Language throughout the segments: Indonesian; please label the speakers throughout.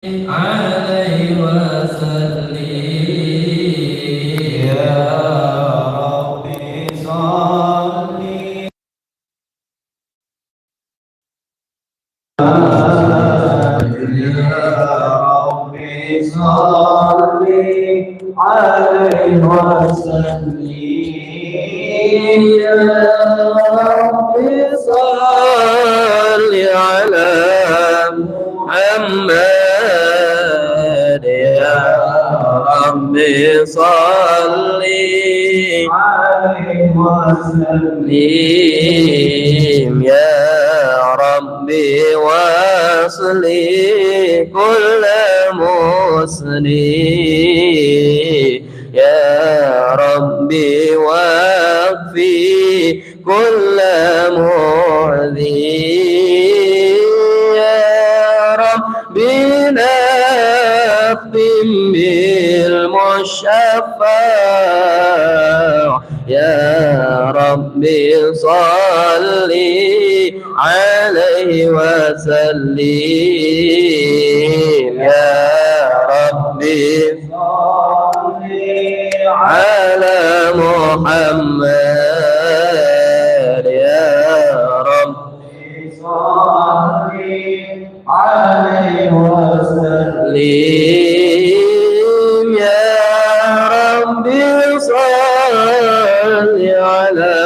Speaker 1: عليه وسلم يا ربي صل عليه وسلم يا ربي صل على محمد يا ربي صل عليه وسلم يا ربي واصلي كل مسلم يا ربي واكفي كل معذي يا ربي نختم بالمشفع يا ربي صلي عليه وسلم يا ربي صلي على محمد يا ربي صلي عليه وسلم يا ربي صل على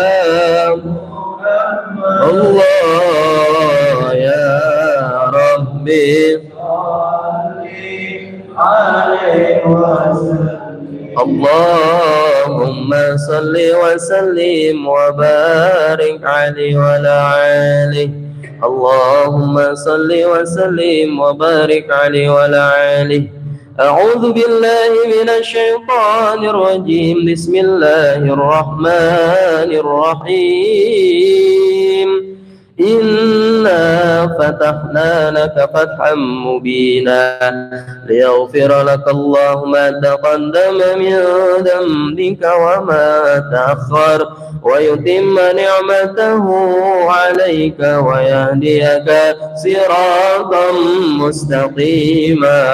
Speaker 1: الله يا ربي صل عليه وسلم اللهم صل وسلم وبارك عليه وعلى آله اللهم صل وسلم وبارك عليه وعلى آله أعوذ بالله من الشيطان الرجيم بسم الله الرحمن الرحيم إنا فتحنا لك فتحا مبينا ليغفر لك الله ما تقدم من ذنبك وما تأخر ويتم نعمته عليك ويهديك صراطا مستقيما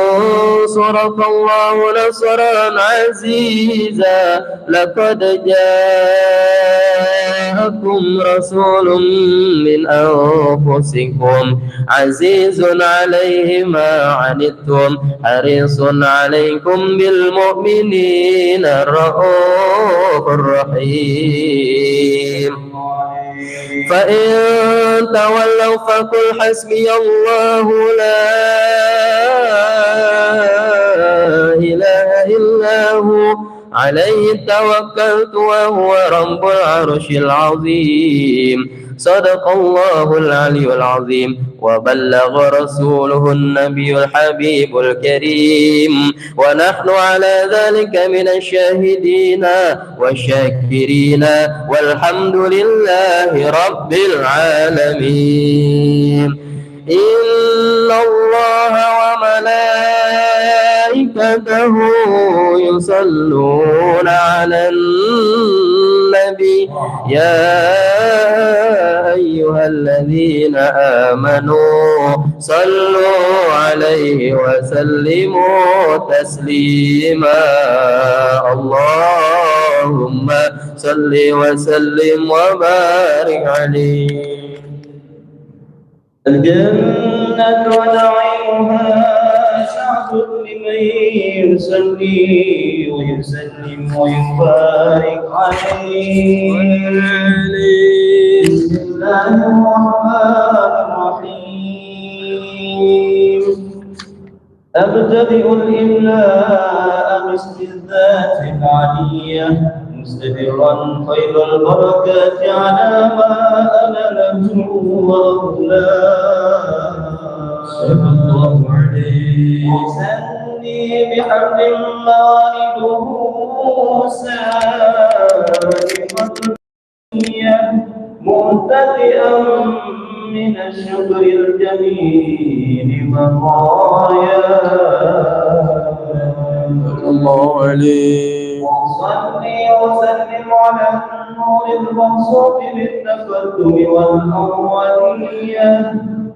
Speaker 1: وينصرك الله نصرا عزيزا لقد جاءكم رسول من أنفسكم عزيز عليه ما عنتم حريص عليكم بالمؤمنين الرؤوف الرحيم فإن تولوا فقل حسبي الله لا إله إلا هو عليه توكلت وهو رب العرش العظيم صدق الله العلي العظيم وبلغ رسوله النبي الحبيب الكريم ونحن على ذلك من الشاهدين والشاكرين والحمد لله رب العالمين إن الله وملائكته يصلون على النبي يا أيها الذين آمنوا صلوا عليه وسلموا تسليما اللهم صل وسلم وبارك عليه الجنة ونعيمها شعب لمن يصلي ويسلم ويبارك عليه بسم الله الرحمن الرحيم أبتدئ الإملاء باسم الذات العلية مستدرا خير البركات على ما أنا له وأولاه صلى الله عليه وسلم بحمد موالده سالمة مبتدئا من الشكر الجميل بقايا صلى الله عليه وصلي وسلم على النور الموصوف بالتقدم والأولية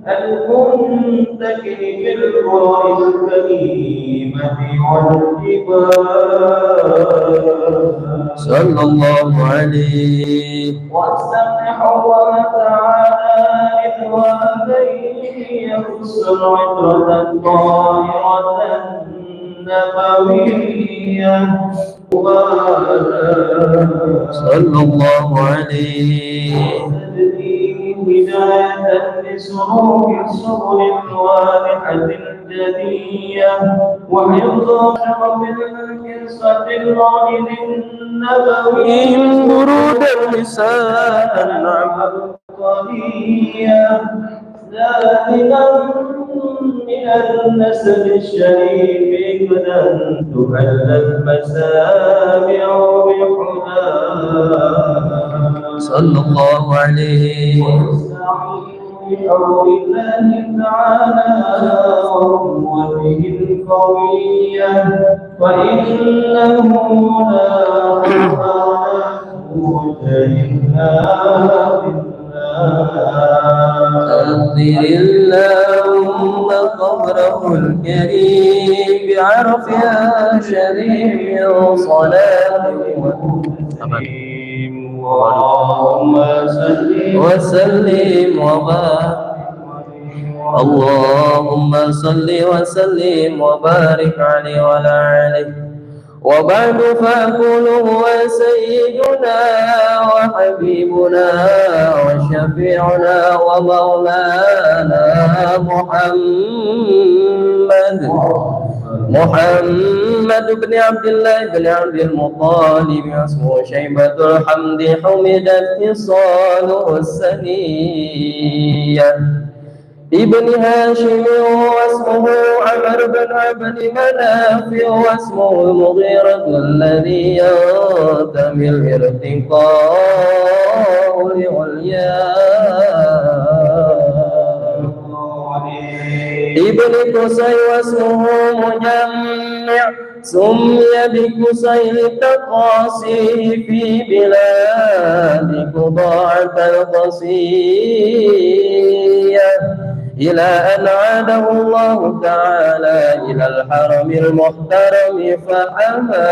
Speaker 1: المنتكل في القرى الكريمة والجبال
Speaker 2: صلى الله عليه.
Speaker 1: واستفتح وتعالى إخوانيه يخص العطرة الطاهرة النبوية
Speaker 2: صلى الله عليه.
Speaker 1: هداية لسلوك السبل الواضحة الجدية وحفظ شرف القصة الرائد النبوي
Speaker 2: برود اللسان
Speaker 1: القضية ذلك من النسب الشريف قد تحل المسامع بحنان
Speaker 2: صلى الله عليه.
Speaker 1: بحول الله تعالى وقوته القوية فإنه لا قوة إلا
Speaker 2: أنذر اللهم قبره الكريم بعرفها شريف صلاة
Speaker 1: اللهم صل
Speaker 2: وسلم وبارك. اللهم صل وسلم وبارك عليه وعلى آله. وبعد فأقول هو سيدنا وحبيبنا وشفيعنا ومولانا محمد بن عبد الله بن عبد المطلب اسمه شيبة الحمد حمدت خصاله السنية ابن هاشم واسمه عمرو بن عبد مناف واسمه المغيرة الذي ينتمي الارتقاء لعلياء ابن قصي واسمه مجمع سمي بقصي التقاصي في بلاد قضاعة القصية إلى أن عاده الله تعالى إلى الحرم المحترم فحمى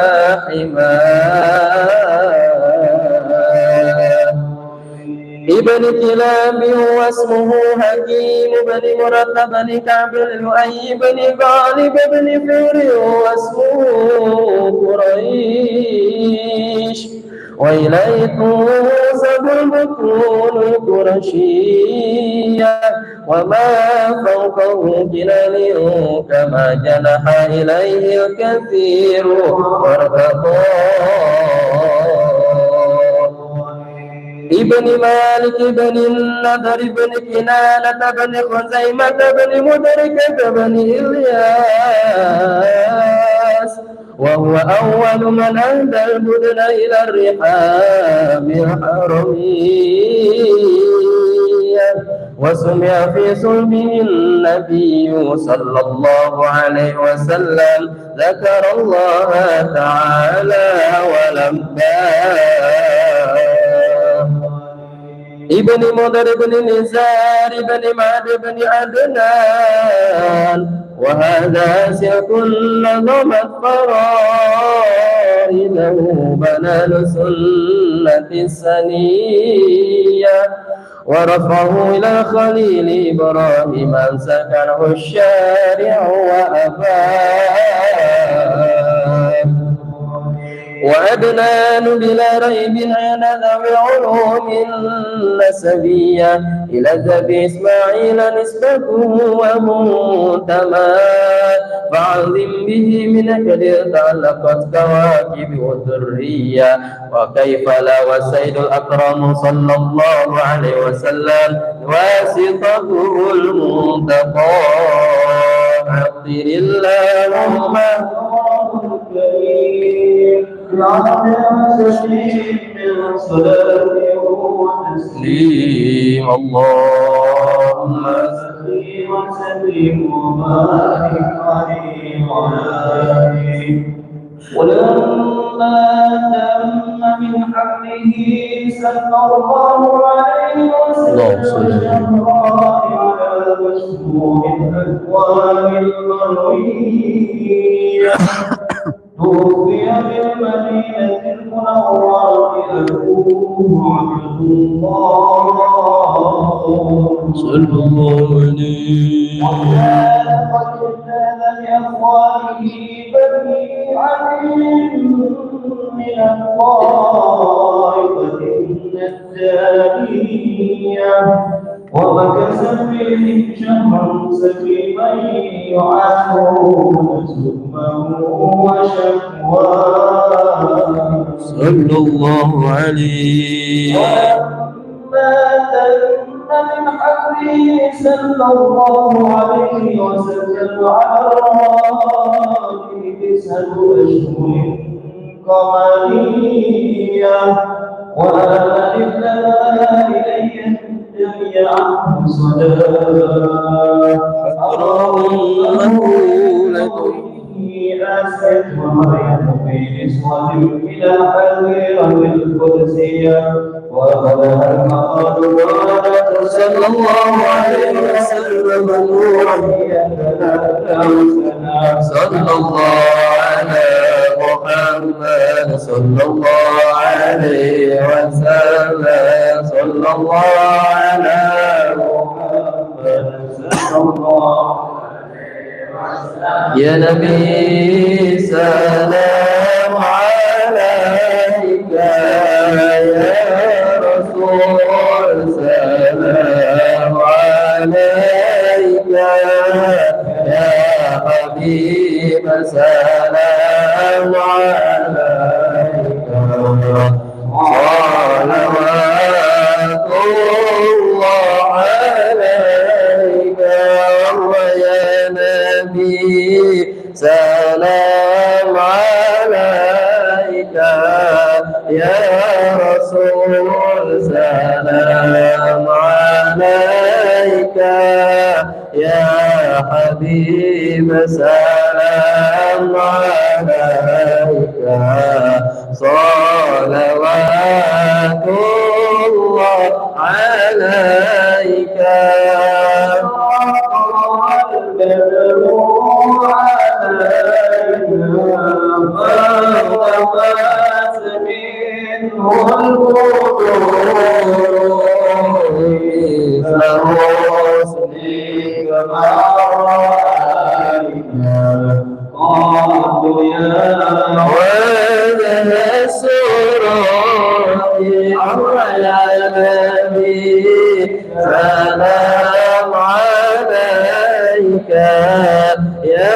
Speaker 2: حماه ابن كلاب واسمه حكيم بن مرد بن كعب لؤي بن غالب بن فهر واسمه قريش وإليه تنسب البطون القرشية وما فوقه جلال كما جنح إليه الكثير وارتقى ابن مالك بن النضر بن كنانة بن خزيمة بن مدركة بن إلياس وهو أول من أهدى البدن إلى الرحاب الحرمية وسمي في صلبه النبي صلى الله عليه وسلم ذكر الله تعالى ولباه ابن مضر بن نزار بن معد بن عدنان وهذا سيق نظمت فرائده بنان سنة السنية ورفعه إلى خليل إبراهيم من سكنه الشارع وأباه وعدنان بلا ريب عن ذوي علوم نسبية إلى ذبي إسماعيل نسبته ومنتمى فعظم به من قد تعلقت كواكب الذرية وكيف لا والسيد الأكرم صلى الله عليه وسلم واسطته المنتقى عطر اللهم تسليم اللهم
Speaker 1: وسلم وبارك عليه وعلى آله ولما تم من حمله صلى الله عليه وسلم المشهور الأكوان المروية توفي بالمدينة المنورة أبوه عبد الله
Speaker 2: صلى الله عليه
Speaker 1: وكان قد اجتهد بأقواله بني علي من الطائفة النجارية ومكث فيهم شهرا سليما يعانون سلمه وشكواه
Speaker 2: صلى الله عليه
Speaker 1: ولما تم من حمله صلى الله عليه وسلم على الراكب 9 أشهر قمرية وآمن لنا إليه الدنيا عنه صلاة
Speaker 2: أكرمه لكم
Speaker 1: آسيا ومريم في نسوة إلى حذيرة القدسية وأخذها المقال
Speaker 2: صلى الله عليه وسلم نورا صلى الله على محمد صلى الله عليه وسلم صلى الله على محمد صلى الله يا نبي سلام عليك يا رسول سلام عليك يا حبيب سلام عليك صلوات الله عليك ويا نبي سلام عليك يا رسول سلام عليك يا حبيب سلام عليك صلوات الله عليك سلام عليك يا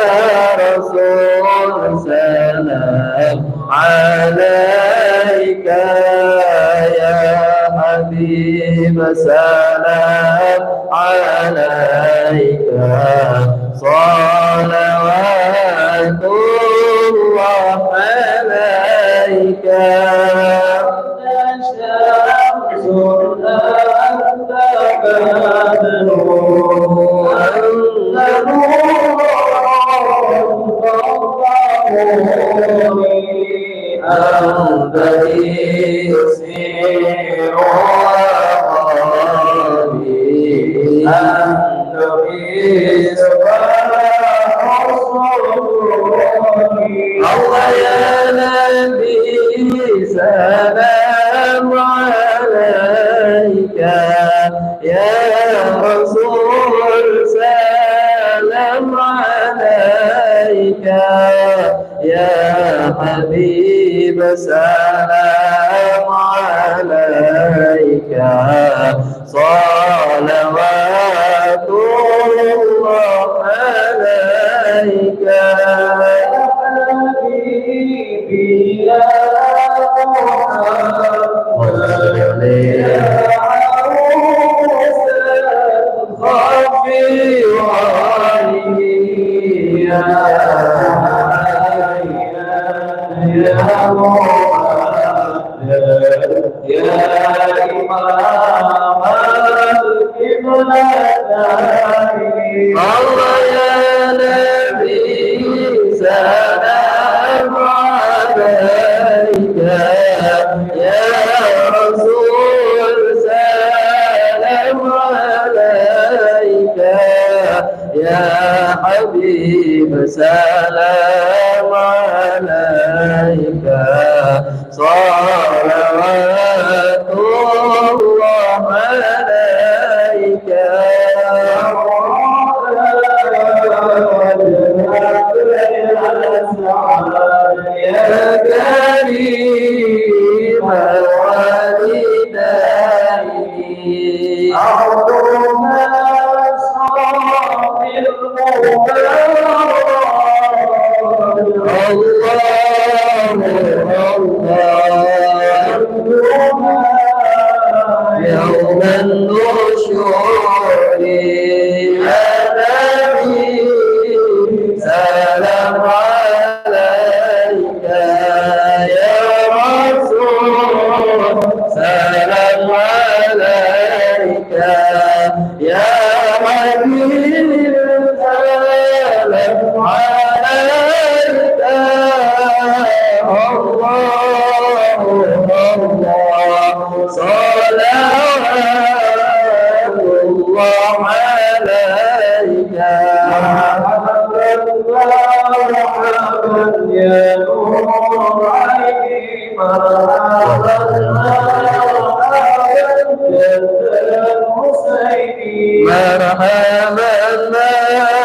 Speaker 2: رسول سلام عليك يا حبيب سلام عليك صلوات الله عليك الله يا نبي سلام عليك يا رسول سلام عليك يا حبيب سلام عليك صلوات الله عليك الله يا نبي سلام عليك يا رسول سلام عليك يا حبيب سلام عليك صلوات الله عليك يا كريم الوالدين
Speaker 1: أرضنا صافي
Speaker 2: يوم النشور يا نبي سلام عليك يا رسول سلام عليك يا حبيب سلام عليك الله صلوات الله عليك
Speaker 1: يا نور عيني مرحبا
Speaker 2: مرحبا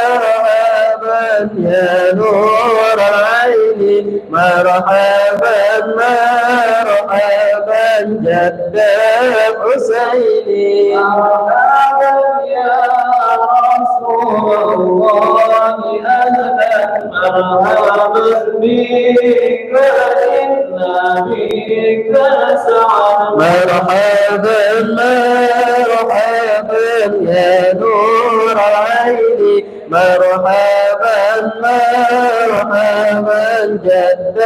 Speaker 2: مرحبا يا نور العين مرحبا مرحبا جد حسيني
Speaker 1: مرحبا يا رسول الله أهلا مرحبا بك إنا بك سعد
Speaker 2: مرحبا مرحبا يا نور العين مرحبا مرحبا جد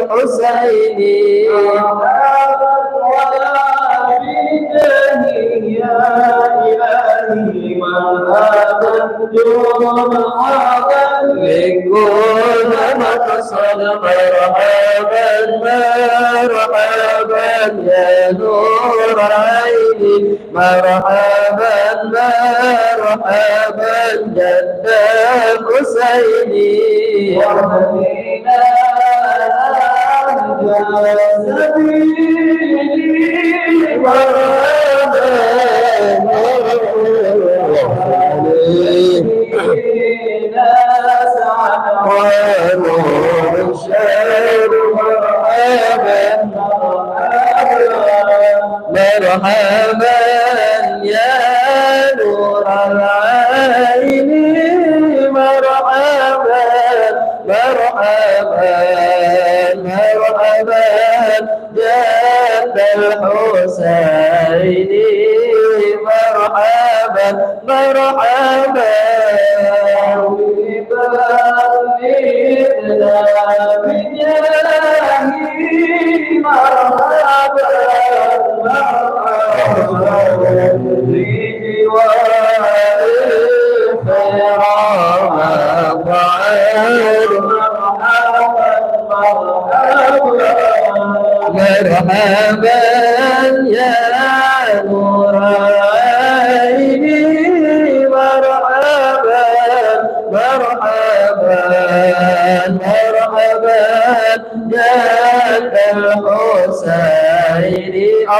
Speaker 2: حسيني
Speaker 1: مرحبا ولا بجاهي يا إلهي مرحبا جمعة
Speaker 2: لكل مقصد مرحبا مرحبا يا نور العين مرحبا مرحبا جد حسيني
Speaker 1: وهدينا سبيلي
Speaker 2: مرحبا ونور الشهر مرحبا مرحبا يا نور العين مرحبا مرحبا مرحبا جد الحسين مرحبا مرحبا مرحبا يا نور العين مرحبا مرحبا مرحبا جد الحسين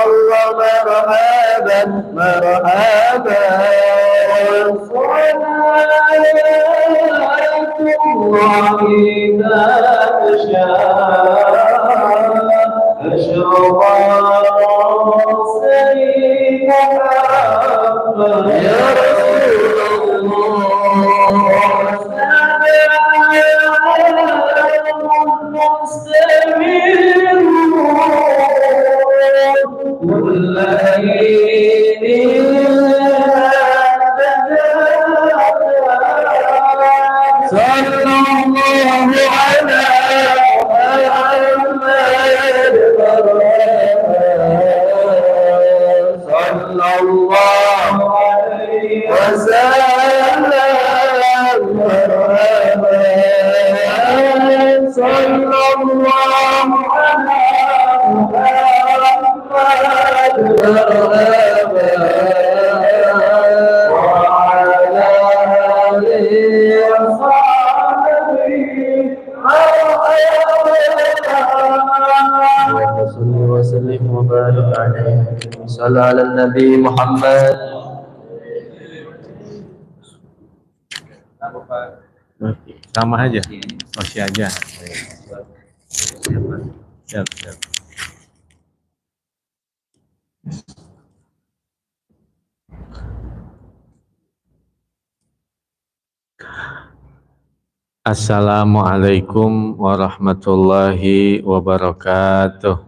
Speaker 2: الله مرحبا مرحبا
Speaker 1: الله إذا تشاء أشرق سيد محمد
Speaker 2: يا رسول الله صلى الله على محمد صلى الله عليه وسلم صلى الله على محمد وعلى صل على النبي محمد.
Speaker 3: Sama aja, masih aja. Siap. Assalamualaikum warahmatullahi wabarakatuh.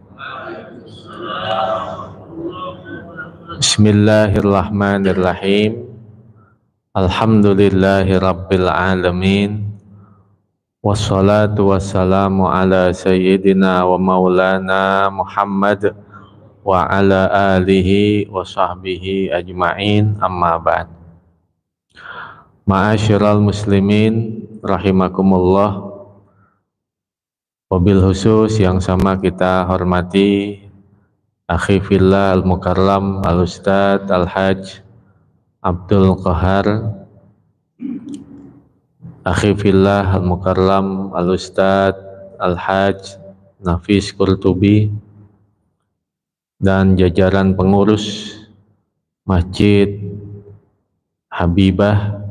Speaker 3: Bismillahirrahmanirrahim. Alhamdulillahi rabbil alamin. Wassalatu wassalamu ala sayyidina wa maulana Muhammad wa ala alihi wa sahbihi ajma'in, amma ba'd. Ma'asyiral muslimin rahimakumullah. Wabil khusus yang sama kita hormati akhi fillah al-mukarram al-ustadz al-hajj Abdul Qahar, akhi fillah al-mukarram al-ustadz al-hajj Nafis Qurtubi, dan jajaran pengurus Masjid Habibah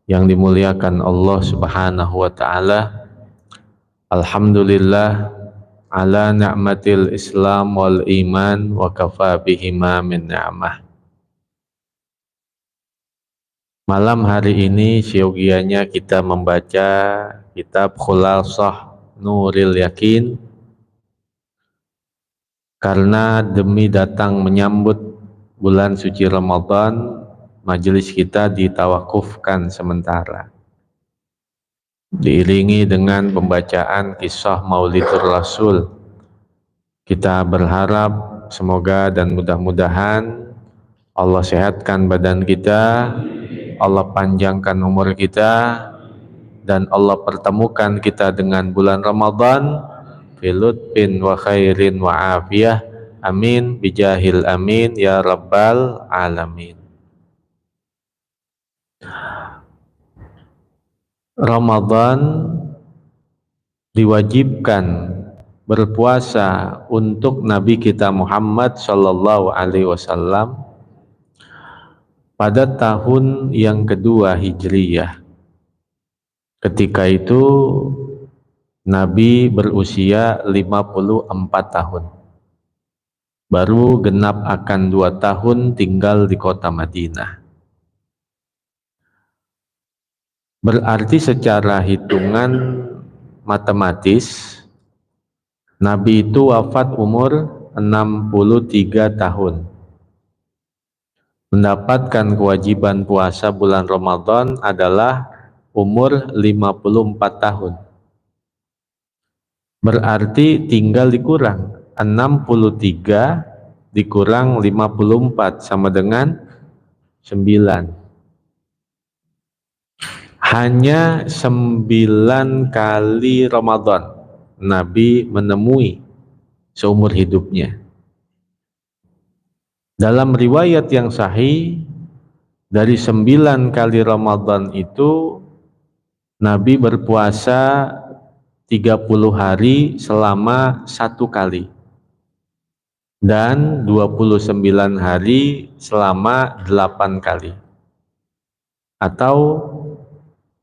Speaker 3: yang dimuliakan Allah Subhanahu wa ta'ala. Alhamdulillah ala ni'matil Islam wal iman wa kafa bihima min ni'mah. Malam hari ini siogianya kita membaca kitab Khulasah Nuril Yakin, karena demi datang menyambut bulan suci Ramadan, majelis kita ditawakufkan sementara, diiringi dengan pembacaan kisah Maulidur Rasul. Kita berharap semoga dan mudah-mudahan Allah sehatkan badan kita, Allah panjangkan umur kita, dan Allah pertemukan kita dengan bulan Ramadan filutfin wa khairin wa afiyah, amin bijahil amin ya rabbal alamin. Ramadan diwajibkan berpuasa untuk Nabi kita Muhammad sallallahu alaihi wasallam pada tahun yang kedua Hijriyah. Ketika itu Nabi berusia 54 tahun. Baru genap akan 2 tahun tinggal di kota Madinah. Berarti secara hitungan matematis Nabi itu wafat umur 63 tahun. Mendapatkan kewajiban puasa bulan Ramadan adalah umur 54 tahun. Berarti tinggal dikurang 63 dikurang 54 sama dengan 9. Hanya 9 kali Ramadan Nabi menemui seumur hidupnya. Dalam riwayat yang sahih, dari 9 kali Ramadan itu Nabi berpuasa 30 hari selama 1 kali, dan 29 hari selama 8 kali, atau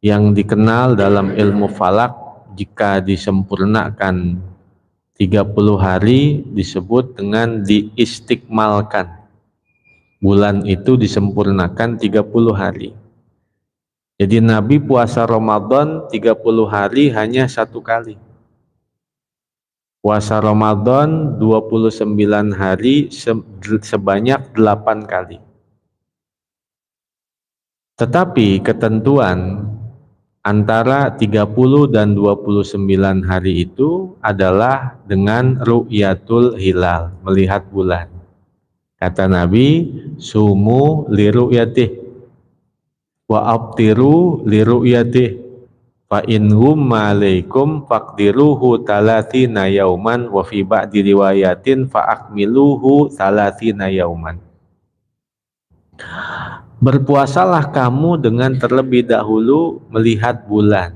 Speaker 3: yang dikenal dalam ilmu falak, jika disempurnakan 30 hari disebut dengan diistikmalkan. Bulan itu disempurnakan 30 hari. Jadi Nabi puasa Ramadan 30 hari hanya 1 kali. Puasa Ramadan 29 hari sebanyak 8 kali. Tetapi ketentuan antara 30 dan 29 hari itu adalah dengan ru'yatul hilal, melihat bulan. Kata Nabi, sumu li ru'yatih wa abtiru li ru'yatih fa in humma alaikum faqdiruhu talatina yauman wa fi ba'di riwayatin fa akmiluhu talatina yauman. Berpuasalah kamu dengan terlebih dahulu melihat bulan,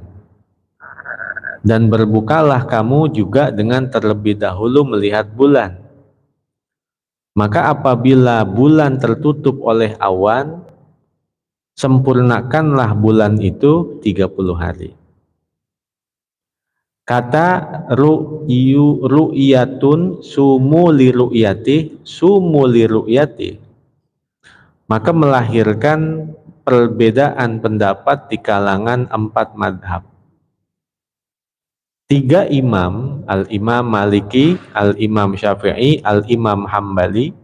Speaker 3: dan berbukalah kamu juga dengan terlebih dahulu melihat bulan. Maka apabila bulan tertutup oleh awan, sempurnakanlah bulan itu 30 hari. Kata ru'yatun sumu li ru'yati, maka melahirkan perbedaan pendapat di kalangan 4 madhab. 3 imam, al-imam Maliki, al-imam Syafi'i, al-imam Hambali,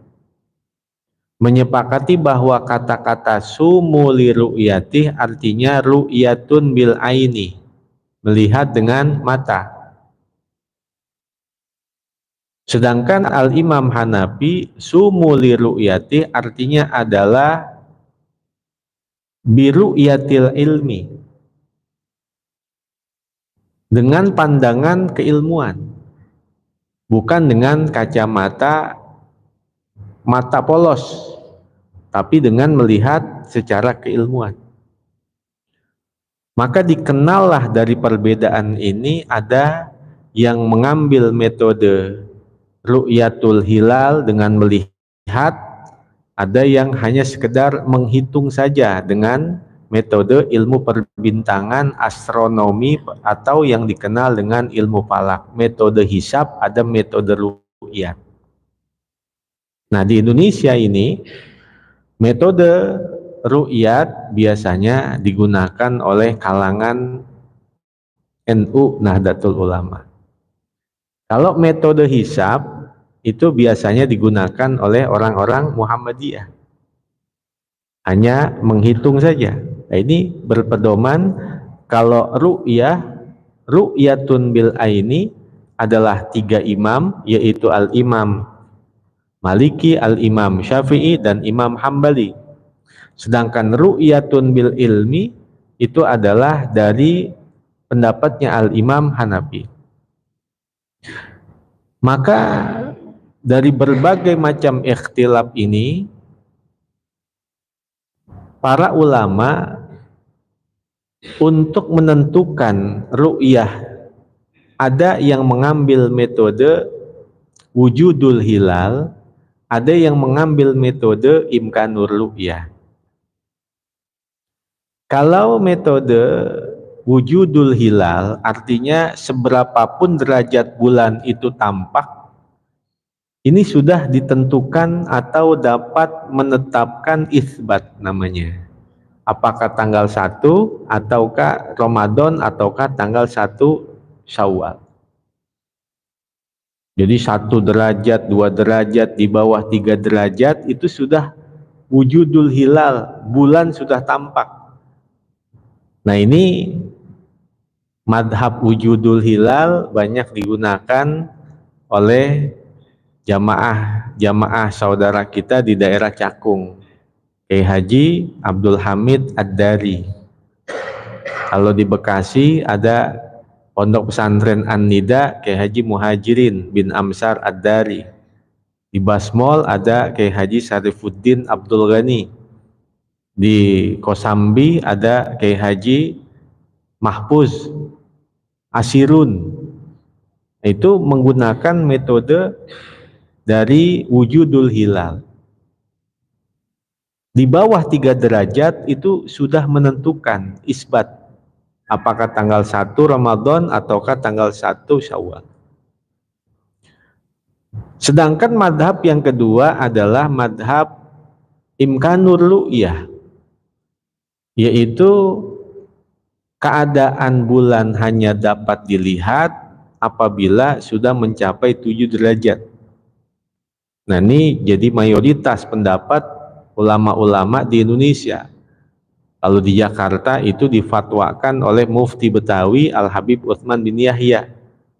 Speaker 3: menyepakati bahwa kata-kata sumu li ru'yati artinya ru'yatun bil aini, melihat dengan mata. Sedangkan al-imam Hanafi sumu li ru'yati artinya adalah biru'yatil ilmi, dengan pandangan keilmuan, bukan dengan kacamata mata polos, tapi dengan melihat secara keilmuan. Maka dikenallah dari perbedaan ini ada yang mengambil metode ru'yatul hilal dengan melihat, ada yang hanya sekedar menghitung saja dengan metode ilmu perbintangan, astronomi, atau yang dikenal dengan ilmu falak. Metode hisab, ada metode ru'yat. Nah, di Indonesia ini metode ru'yat biasanya digunakan oleh kalangan NU, Nahdlatul Ulama. Kalau metode hisab itu biasanya digunakan oleh orang-orang Muhammadiyah, hanya menghitung saja. Nah, ini berpedoman kalau ru'yatun bil aini adalah 3 imam, yaitu al-imam Maliki, al-imam Syafi'i, dan imam Hambali. Sedangkan ru'yatun bil ilmi itu adalah dari pendapatnya al-imam Hanafi. Maka dari berbagai macam ikhtilaf ini, para ulama untuk menentukan ru'yah ada yang mengambil metode wujudul hilal, ada yang mengambil metode imkanur ru'yah. Kalau metode wujudul hilal artinya seberapapun derajat bulan itu tampak, ini sudah ditentukan atau dapat menetapkan isbat namanya. Apakah tanggal 1 ataukah Ramadan ataukah tanggal 1 Syawal. Jadi 1 derajat, 2 derajat, di bawah 3 derajat itu sudah wujudul hilal, bulan sudah tampak. Nah, ini madhab wujudul hilal banyak digunakan oleh jamaah saudara kita di daerah Cakung, Kiai Haji Abdul Hamid Ad-Dari. Kalau di Bekasi ada Pondok Pesantren An-Nida Kiai Haji Muhajirin bin Amsar Ad-Dari. Di Basmol ada Kiai Haji Sarifuddin Abdul Ghani. Di Kosambi ada Kiai Haji Mahfuz Asirun. Itu menggunakan metode dari wujudul hilal. Di bawah 3 derajat itu sudah menentukan isbat, apakah tanggal 1 Ramadan ataukah tanggal 1 Syawal. Sedangkan madhab yang kedua adalah madhab imkanur ru'yah, yaitu keadaan bulan hanya dapat dilihat apabila sudah mencapai 7 derajat. Nah, ini jadi mayoritas pendapat ulama-ulama di Indonesia. Kalau di Jakarta itu difatwakan oleh Mufti Betawi Al-Habib Utsman bin Yahya,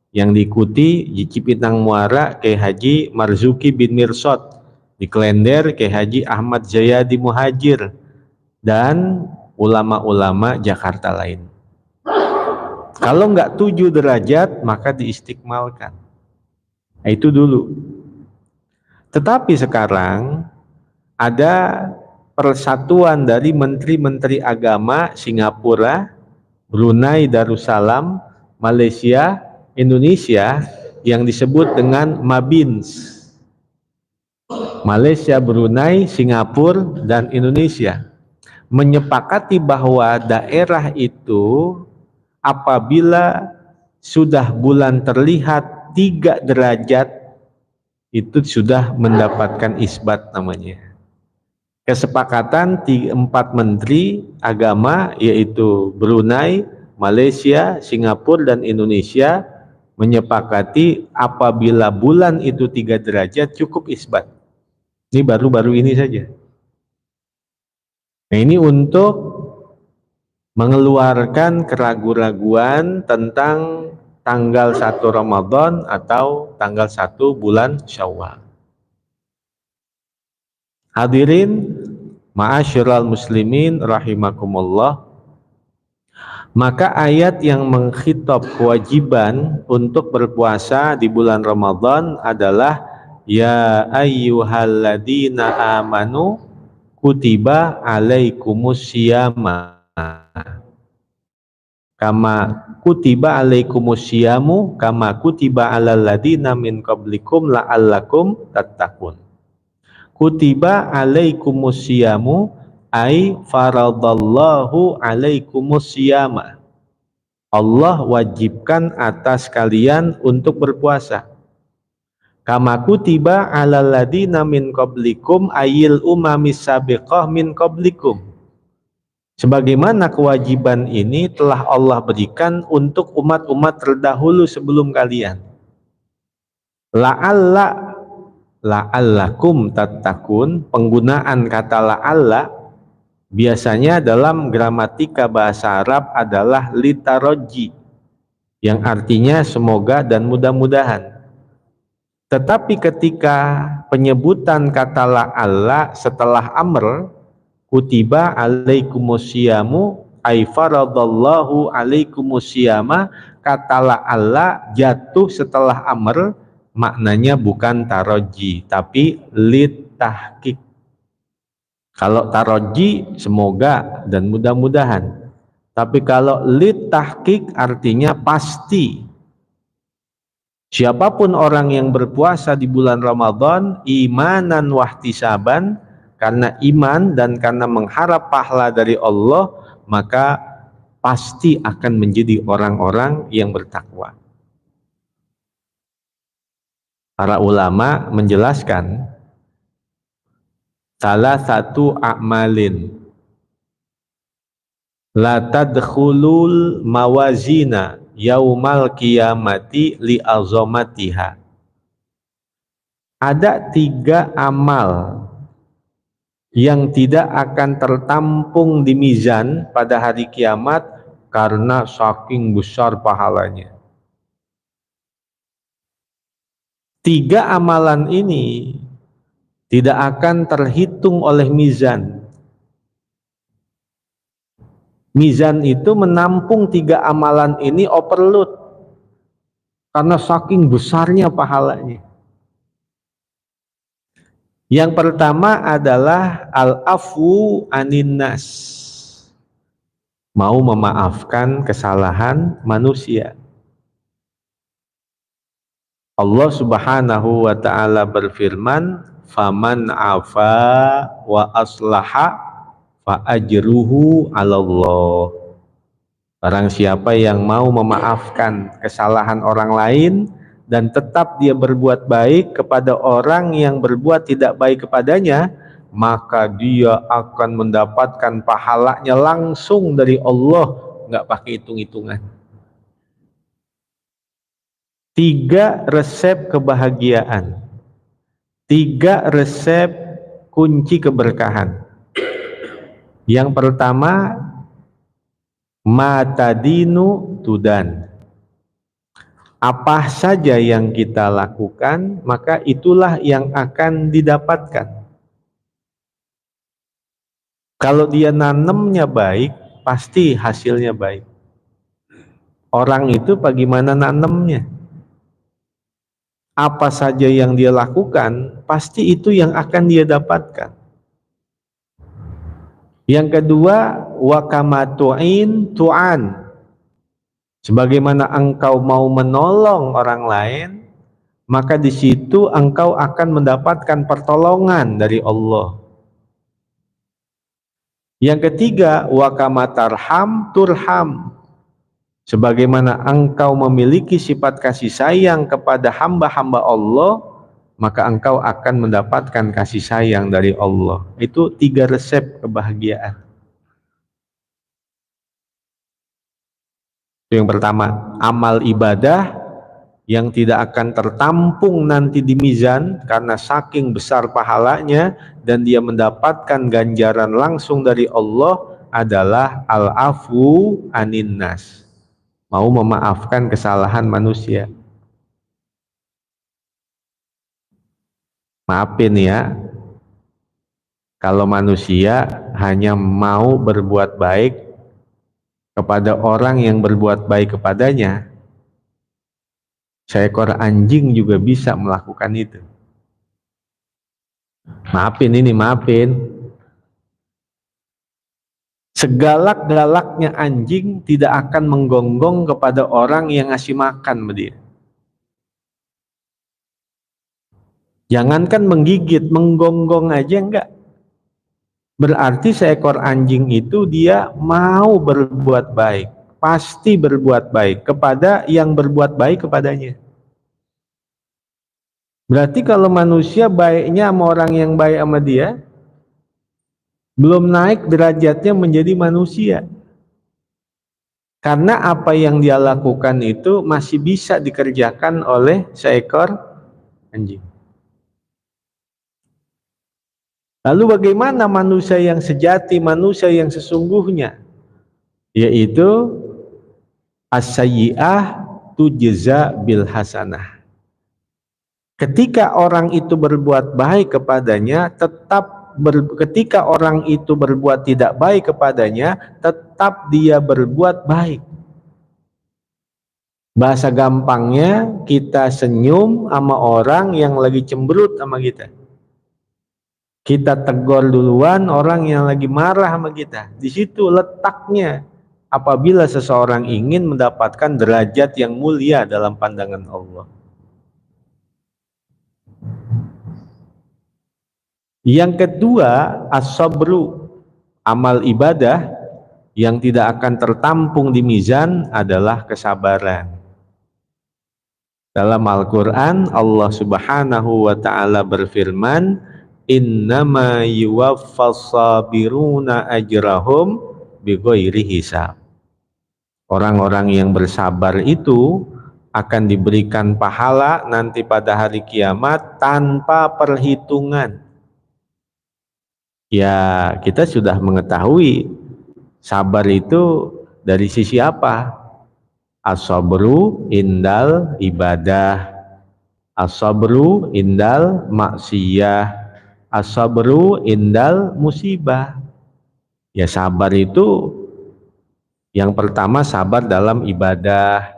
Speaker 3: yang diikuti di Cipinang Muara Kiai Haji Marzuki bin Mirsad, di Klender Kiai Haji Ahmad Jayadi Muhajir, dan ulama-ulama Jakarta lain. Kalau nggak 7 derajat maka diistikmalkan. Nah, itu dulu. Tetapi sekarang ada persatuan dari menteri-menteri agama Singapura, Brunei Darussalam, Malaysia, Indonesia yang disebut dengan Mabins. Malaysia, Brunei, Singapura, dan Indonesia menyepakati bahwa daerah itu apabila sudah bulan terlihat 3 derajat itu sudah mendapatkan isbat namanya. Kesepakatan 4 menteri agama yaitu Brunei, Malaysia, Singapura, dan Indonesia menyepakati apabila bulan itu 3 derajat cukup isbat. Ini baru-baru ini saja. Nah, ini untuk mengeluarkan keraguan-raguan tentang tanggal 1 Ramadan atau tanggal 1 bulan Syawal. Hadirin ma'asyiral muslimin rahimakumullah, maka ayat yang mengkhitab kewajiban untuk berpuasa di bulan Ramadan adalah ya ayyuhalladzina amanu kutiba alaikumussyama kama kutiba alaikumusyamu kama kutiba alal ladina min qablikum la'allakum tattaqun. Kutiba alaikumusyamu ay faradallahu alaikumussyama. Allah wajibkan atas kalian untuk berpuasa. Kama kutiba alal ladina min qablikum ayil umamis sabiqah min qablikum. Sebagaimana kewajiban ini telah Allah berikan untuk umat-umat terdahulu sebelum kalian. La'allakum tattaqun, penggunaan kata la'alla biasanya dalam gramatika bahasa Arab adalah litaraji, yang artinya semoga dan mudah-mudahan. Tetapi ketika penyebutan kata la'alla setelah amr, kutiba alaikumusyamu ay faradallahu alaikumussyama, kata la'alla jatuh setelah amr, maknanya bukan taroji tapi lit tahqiq. Kalau taroji semoga dan mudah-mudahan, tapi kalau lit tahqiq artinya pasti. Siapapun orang yang berpuasa di bulan Ramadan imanan wahtisaban, karena iman dan karena mengharap pahala dari Allah, maka pasti akan menjadi orang-orang yang bertakwa. Para ulama menjelaskan salah satu a'malin la tadkhulul mawazina yaumal qiyamati li azamatiha. Ada 3 amal yang tidak akan tertampung di mizan pada hari kiamat karena saking besar pahalanya. 3 amalan ini tidak akan terhitung oleh mizan. Mizan itu menampung 3 amalan ini overload karena saking besarnya pahalanya. Yang pertama adalah al-afwu anin nas, mau memaafkan kesalahan manusia. Allah Subhanahu wa ta'ala berfirman, faman afa wa aslaha fa ajruhu 'alallah. Barang siapa yang mau memaafkan kesalahan orang lain dan tetap dia berbuat baik kepada orang yang berbuat tidak baik kepadanya, maka dia akan mendapatkan pahalanya langsung dari Allah, nggak pakai hitung-hitungan. 3 resep kebahagiaan, 3 resep kunci keberkahan. Yang pertama, matadinu tudan. Apa saja yang kita lakukan, maka itulah yang akan didapatkan. Kalau dia nanemnya baik, pasti hasilnya baik. Orang itu bagaimana nanemnya? Apa saja yang dia lakukan, pasti itu yang akan dia dapatkan. Yang kedua, wa kama tu'in tu'an. Sebagaimana engkau mau menolong orang lain, maka di situ engkau akan mendapatkan pertolongan dari Allah. Yang ketiga, wa kama tarham turham. Sebagaimana engkau memiliki sifat kasih sayang kepada hamba-hamba Allah, maka engkau akan mendapatkan kasih sayang dari Allah. Itu 3 resep kebahagiaan. Itu yang pertama, amal ibadah yang tidak akan tertampung nanti di mizan karena saking besar pahalanya dan dia mendapatkan ganjaran langsung dari Allah adalah al-afu anin nas. Mau memaafkan kesalahan manusia. Maafin ya, kalau manusia hanya mau berbuat baik kepada orang yang berbuat baik kepadanya, seekor anjing juga bisa melakukan itu. Maafin ini, maafin. Segalak-galaknya anjing tidak akan menggonggong kepada orang yang ngasih makan sama dia. Jangankan menggigit, menggonggong aja enggak. Berarti seekor anjing itu dia mau berbuat baik, pasti berbuat baik kepada yang berbuat baik kepadanya. Berarti kalau manusia baiknya sama orang yang baik sama dia, belum naik derajatnya menjadi manusia. Karena apa yang dia lakukan itu masih bisa dikerjakan oleh seekor anjing. Lalu bagaimana manusia yang sejati, manusia yang sesungguhnya? Yaitu as-sayyi'ah tujza bil hasanah. Ketika orang itu berbuat baik kepadanya, ketika orang itu berbuat tidak baik kepadanya, tetap dia berbuat baik. Bahasa gampangnya, kita senyum sama orang yang lagi cemberut sama kita. Kita tegur duluan orang yang lagi marah sama kita. Di situ letaknya apabila seseorang ingin mendapatkan derajat yang mulia dalam pandangan Allah. Yang kedua, as-sabru, amal ibadah yang tidak akan tertampung di mizan adalah kesabaran. Dalam Al-Quran, Allah Subhanahu wa ta'ala berfirman, innama yuwaffas sabiruna ajrahum bighairi hisab. Orang-orang yang bersabar itu akan diberikan pahala nanti pada hari kiamat tanpa perhitungan. Ya, kita sudah mengetahui sabar itu dari sisi apa? As-sabru indal ibadah, as-sabru indal maksiyah, as-sabru indal musibah. Ya, sabar itu yang pertama sabar dalam ibadah.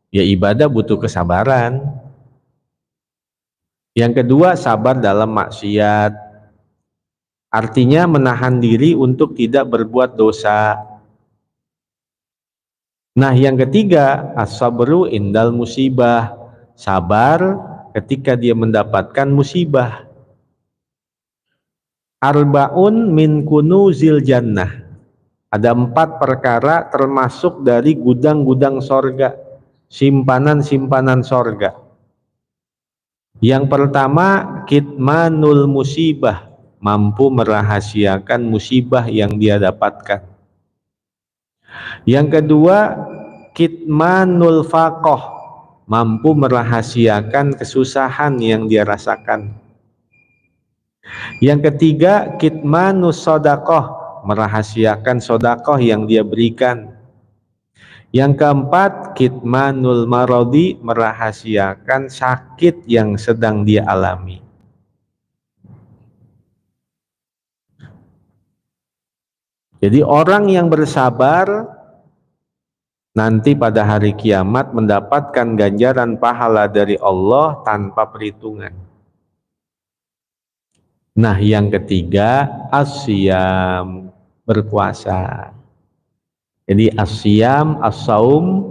Speaker 3: Ya, ibadah butuh kesabaran. Yang kedua sabar dalam maksiat. Artinya menahan diri untuk tidak berbuat dosa. Nah, yang ketiga, as-sabru indal musibah. Sabar ketika dia mendapatkan musibah. Arba'un min kunuzil jannah. Ada 4 perkara termasuk dari gudang-gudang sorga, simpanan-simpanan sorga. Yang pertama, kitmanul musibah, mampu merahasiakan musibah yang dia dapatkan. Yang kedua, kitmanul faqoh, mampu merahasiakan kesusahan yang dia rasakan. Yang ketiga, kitmanus sodakoh, merahasiakan sodakoh yang dia berikan. Yang keempat, kitmanul marodi, merahasiakan sakit yang sedang dia alami. Jadi orang yang bersabar nanti pada hari kiamat mendapatkan ganjaran pahala dari Allah tanpa perhitungan. Nah, yang ketiga, as-siyam, berpuasa. Jadi as-siyam, as-saum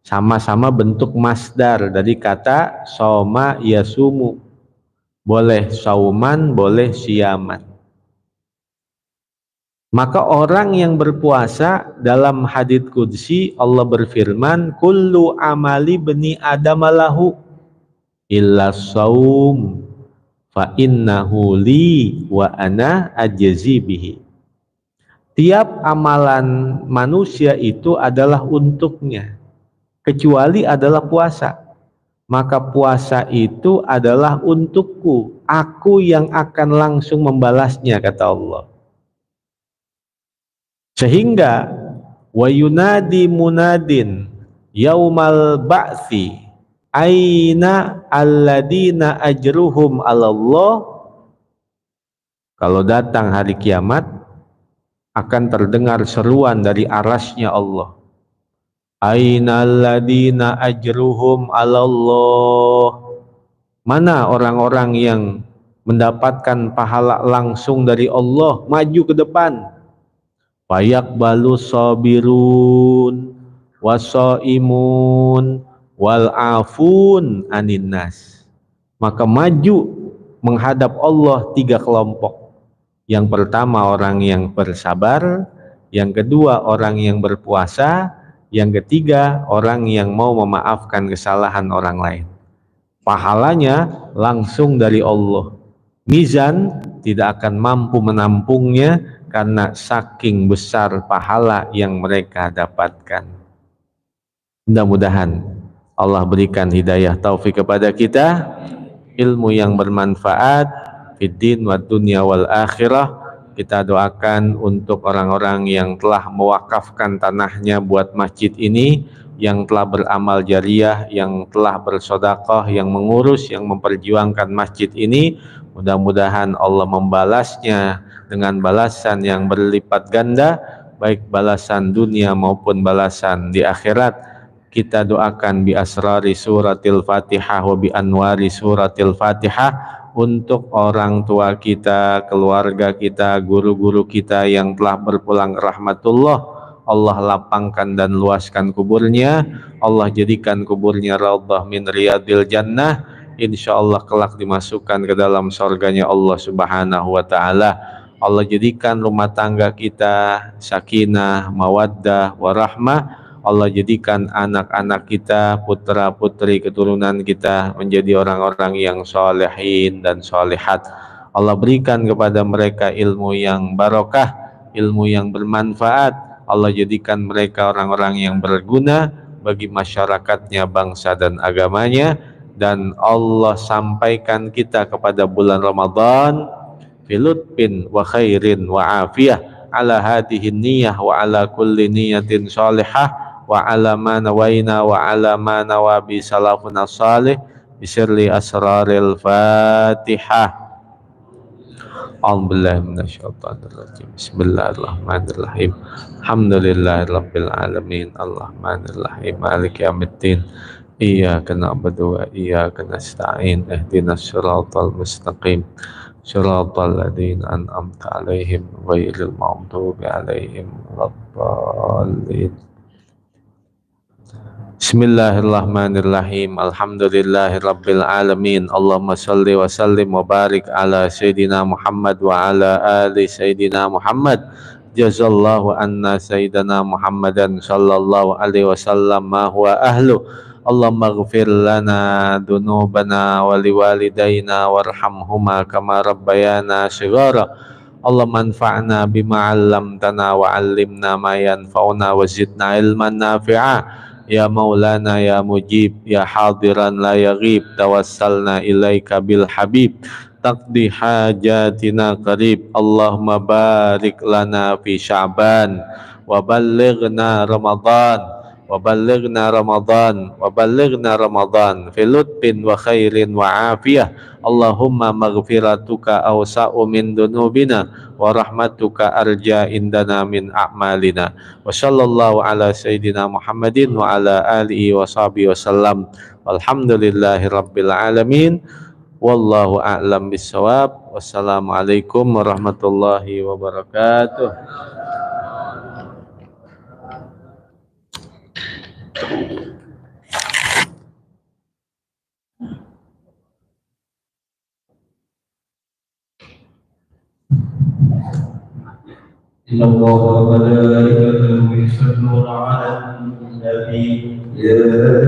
Speaker 3: Sama-sama bentuk masdar dari kata soma yasumu. Boleh sauman, boleh siaman. Maka orang yang berpuasa dalam hadits qudsi Allah berfirman, kullu amali bani adam lahu illa saum fa innahu li wa ana ajzi bihi. Tiap amalan manusia itu adalah untuknya, kecuali adalah puasa. Maka puasa itu adalah untukku, aku yang akan langsung membalasnya, kata Allah. Sehingga wa yunadi munadin yaumal ba'thi aina alladina ajruhum alallah. Kalau datang hari kiamat akan terdengar seruan dari arasnya Allah. Aina alladina ajruhum alallah. Mana orang-orang yang mendapatkan pahala langsung dari Allah? Maju ke depan. Fayaqbalu sabirun wasaimun wal afun anin nas. Maka maju menghadap Allah 3 kelompok. Yang pertama orang yang bersabar, yang kedua orang yang berpuasa, yang ketiga orang yang mau memaafkan kesalahan orang lain. Pahalanya langsung dari Allah. Mizan tidak akan mampu menampungnya karena saking besar pahala yang mereka dapatkan. Mudah-mudahan Allah berikan hidayah taufik kepada kita, ilmu yang bermanfaat fid din wad dunya wal akhirah. Kita doakan untuk orang-orang yang telah mewakafkan tanahnya buat masjid ini, yang telah beramal jariah, yang telah bersedekah, yang mengurus, yang memperjuangkan masjid ini. Mudah-mudahan Allah membalasnya dengan balasan yang berlipat ganda, baik balasan dunia maupun balasan di akhirat. Kita doakan bi asrari suratil Fatihah wa bi anwari suratil Fatihah untuk orang tua kita, keluarga kita, guru-guru kita yang telah berpulang rahmatullah. Allah lapangkan dan luaskan kuburnya. Allah jadikan kuburnya raudhah min riyadil jannah. Insyaallah kelak dimasukkan ke dalam surganya Allah Subhanahu wa taala. Allah jadikan rumah tangga kita sakinah, mawaddah, warahmah. Allah jadikan anak-anak kita, putra-putri keturunan kita menjadi orang-orang yang solehin dan solehat. Allah berikan kepada mereka ilmu yang barokah, ilmu yang bermanfaat. Allah jadikan mereka orang-orang yang berguna bagi masyarakatnya, bangsa dan agamanya. Dan Allah sampaikan kita kepada bulan Ramadan filutfin wa khairin wa afiyah ala hadihin niyah wa ala kulli niyatin salihah wa ala ma nawaina wa ala ma nawabi salafuna salih bisirli asraril Fatihah. A'udzubillahi minasyaitonirrajim. Bismillahirrahmanirrahim. Alhamdulillahirabbil alamin. Arrahmanirrahim. Maliki yaumiddin. Iyyaka na'budu wa iyyaka nasta'in. Ihdinas siratal mustaqim. Siratal ladzina an'amta 'alaihim ghairil maghdubi 'alaihim waladdallin. Bismillahirrahmanirrahim. Alhamdulillahirabbil alamin. Allahumma shalli wa sallim wa barik ala sayyidina Muhammad wa ala ali sayyidina Muhammad. Jazallahu anna sayyidina Muhammadan sallallahu alaihi wasallam ma huwa ahlu. Allahumma ighfir lana dunubana wa liwalidayna warhamhuma kama rabbayana shighara. Allahumma anfa'na bima 'allamtana wa 'allimna ma yanfa'una wa zidna ilman nafi'a. Ya Maulana ya Mujib ya hadiran la yaghib, tawassalna ilaika bil habib taqdi hajatina qarib. Allahumma barik lana fi Sya'ban wa ballighna Ramadan wa ballighna Ramadan wa ballighna Ramadan fi lutfin wa khairin wa afiyah. Allahumma maghfiratuka awsa'u min dunubina wa rahmatuka arja indana min a'malina. Wa sallallahu ala sayyidina Muhammadin wa ala alihi wa sahbihi wasallam. Walhamdulillahi rabbil alamin. Wallahu a'lam bissawab. Wassalamualaikum warahmatullahi wabarakatuh.
Speaker 1: إن الله وملائكته يصلون على النبي يا